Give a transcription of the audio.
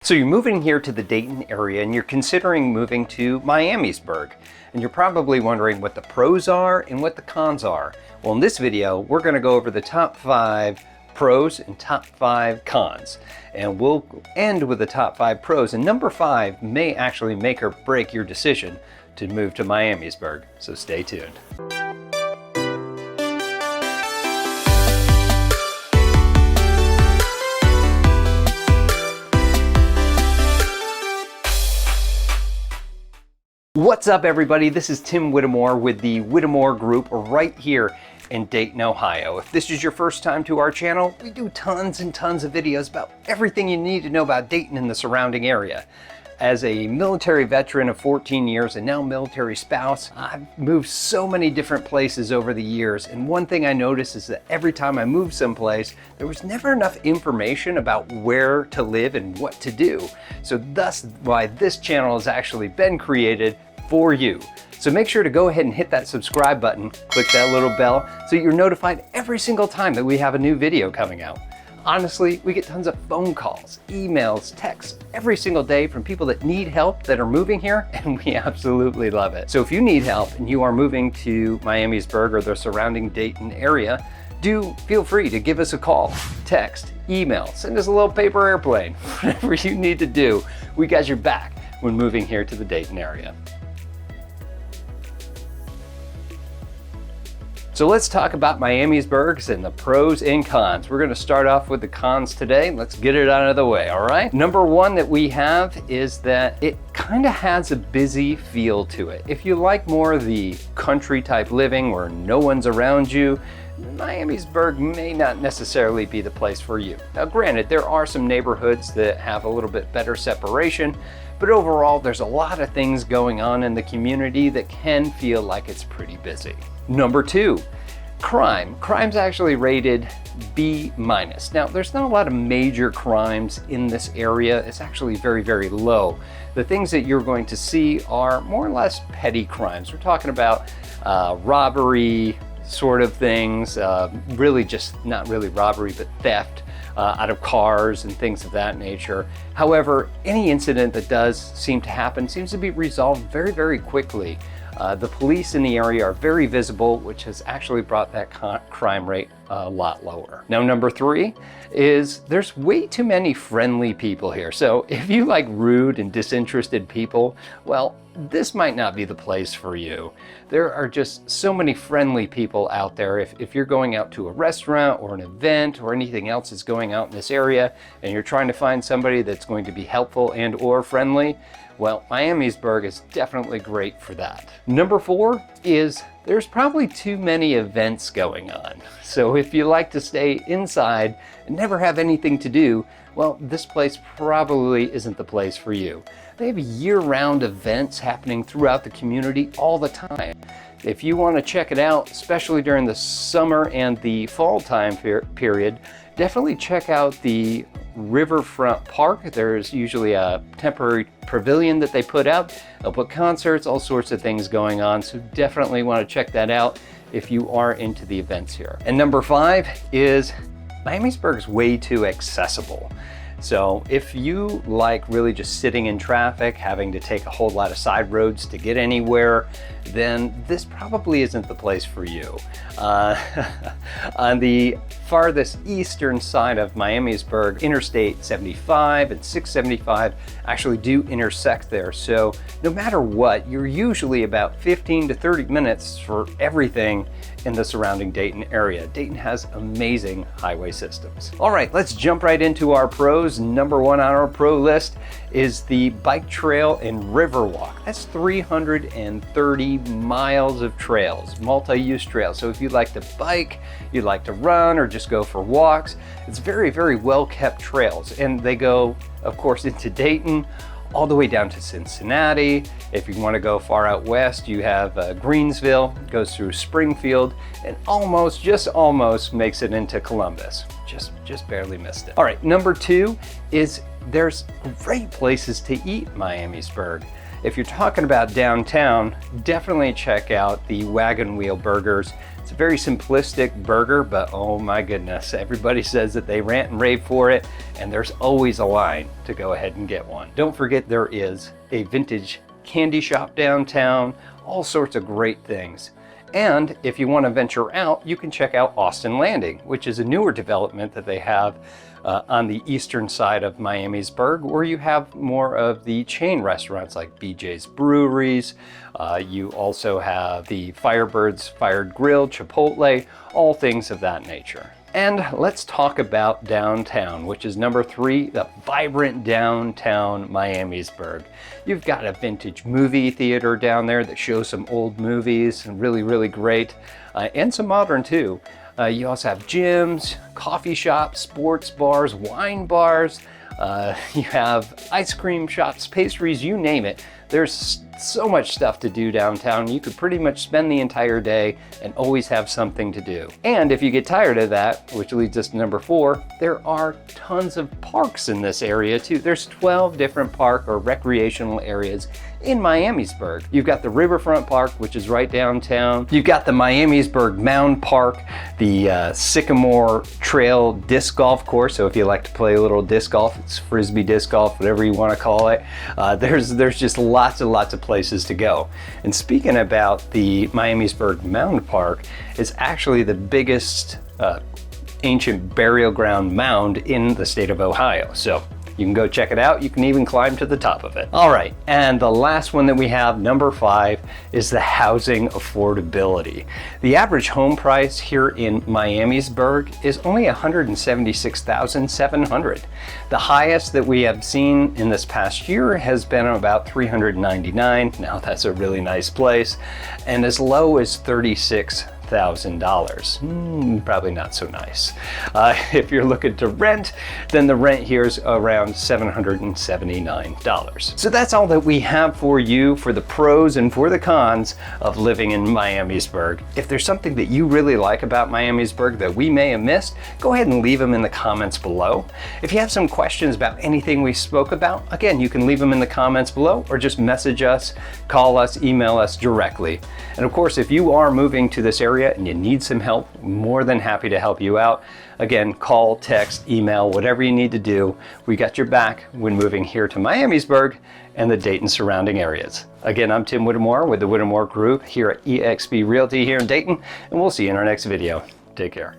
So you're moving here to the Dayton area and you're considering moving to Miamisburg. And you're probably wondering what the pros are and what the cons are. Well, in this video, we're gonna go over the top 5 pros and top 5 cons. And we'll end with the top 5 pros. And number 5 may actually make or break your decision to move to Miamisburg. So stay tuned. What's up, everybody? This is Tim Whittemore with the Whittemore Group right here in Dayton, Ohio. If this is your first time to our channel, we do tons and tons of videos about everything you need to know about Dayton and the surrounding area. As a military veteran of 14 years and now military spouse, I've moved so many different places over the years. And one thing I noticed is that every time I moved someplace, there was never enough information about where to live and what to do. So thus why this channel has actually been created for you. So make sure to go ahead and hit that subscribe button, click that little bell so you're notified every single time that we have a new video coming out. Honestly, we get tons of phone calls, emails, texts every single day from people that need help that are moving here, and we absolutely love it. So if you need help and you are moving to Miamisburg or the surrounding Dayton area, do feel free to give us a call, text, email, send us a little paper airplane, whatever you need to do. We got your back when moving here to the Dayton area. So let's talk about Miamisburg and the pros and cons. We're going to start off with the cons today. Let's get it out of the way, all right? Number 1 that we have is that it kind of has a busy feel to it. If you like more of the country type living where no one's around you, Miamisburg may not necessarily be the place for you. Now granted, there are some neighborhoods that have a little bit better separation, but overall there's a lot of things going on in the community that can feel like it's pretty busy. Number 2, crime. Crime's actually rated B-. Now there's not a lot of major crimes in this area. It's actually very, very low. The things that you're going to see are more or less petty crimes. We're talking about robbery sort of things, really just not really robbery, but theft out of cars and things of that nature. However, any incident that does seem to happen seems to be resolved very, very quickly. The police in the area are very visible, which has actually brought that crime rate a lot lower. Now, number 3 is there's way too many friendly people here. So if you like rude and disinterested people, well, this might not be the place for you. There are just so many friendly people out there. If you're going out to a restaurant or an event or anything else that's going out in this area and you're trying to find somebody that's going to be helpful and or friendly, well, Miamisburg is definitely great for that. Number 4 is there's probably too many events going on. So if you like to stay inside and never have anything to do, well, this place probably isn't the place for you. They have year-round events happening throughout the community all the time. If you want to check it out, especially during the summer and the fall time period, definitely check out the Riverfront Park. There's usually a temporary pavilion that they put out. They'll put concerts, all sorts of things going on. So definitely want to check that out if you are into the events here. And number 5 is Miamisburg is way too accessible. So if you like really just sitting in traffic, having to take a whole lot of side roads to get anywhere, then this probably isn't the place for you. On the farthest eastern side of Miamisburg, Interstate 75 and 675 actually do intersect there. So no matter what, you're usually about 15 to 30 minutes for everything in the surrounding Dayton area. Dayton has amazing highway systems. All right, let's jump right into our pros. Number 1 on our pro list is the bike trail and Riverwalk. That's 330 miles of trails, multi-use trails. So if you like to bike, you like to run, or just go for walks, it's very, very well kept trails. And they go, of course, into Dayton, all the way down to Cincinnati. If you want to go far out west, you have Greensville, goes through Springfield, and just almost makes it into Columbus. Just barely missed it. All right, number 2 is there's great places to eat in Miamisburg. If you're talking about downtown, definitely check out the Wagon Wheel Burgers. It's a very simplistic burger, but oh my goodness, everybody says that they rant and rave for it, and there's always a line to go ahead and get one. Don't forget there is a vintage candy shop downtown, all sorts of great things. And if you want to venture out, you can check out Austin Landing, which is a newer development that they have on the eastern side of Miamisburg, where you have more of the chain restaurants like BJ's Breweries. You also have the Firebirds Fired Grill, Chipotle, all things of that nature. And let's talk about downtown, which is number 3, the vibrant downtown Miamisburg. You've got a vintage movie theater down there that shows some old movies, and really great, and some modern too. You also have gyms, coffee shops, sports bars, wine bars. You have ice cream shops, pastries, you name it. There's so much stuff to do downtown. You could pretty much spend the entire day and always have something to do. And if you get tired of that, which leads us to number 4, there are tons of parks in this area too. There's 12 different park or recreational areas in Miamisburg. You've got the Riverfront Park, which is right downtown. You've got the Miamisburg Mound Park, the Sycamore Trail Disc Golf Course. So if you like to play a little disc golf, it's frisbee disc golf, whatever you want to call it. There's just lots and lots of places to go. And speaking about the Miamisburg Mound Park, it's actually the biggest ancient burial ground mound in the state of Ohio. So you can go check it out. You can even climb to the top of it. All right, and the last one that we have, number 5, is the housing affordability. The average home price here in Miamisburg is only $176,700. The highest that we have seen in this past year has been about $399,000. Now that's a really nice place, and as low as $36,000. Probably not so nice. If you're looking to rent, then the rent here is around $779. So that's all that we have for you for the pros and for the cons of living in Miamisburg. If there's something that you really like about Miamisburg that we may have missed, go ahead and leave them in the comments below. If you have some questions about anything we spoke about, again, you can leave them in the comments below or just message us, call us, email us directly. And of course, if you are moving to this area and you need some help, more than happy to help you out. Again, call, text, email, whatever you need to do. We got your back when moving here to Miamisburg and the Dayton surrounding areas. Again, I'm Tim Whittemore with the Whittemore Group here at eXp Realty here in Dayton, and we'll see you in our next video. Take care.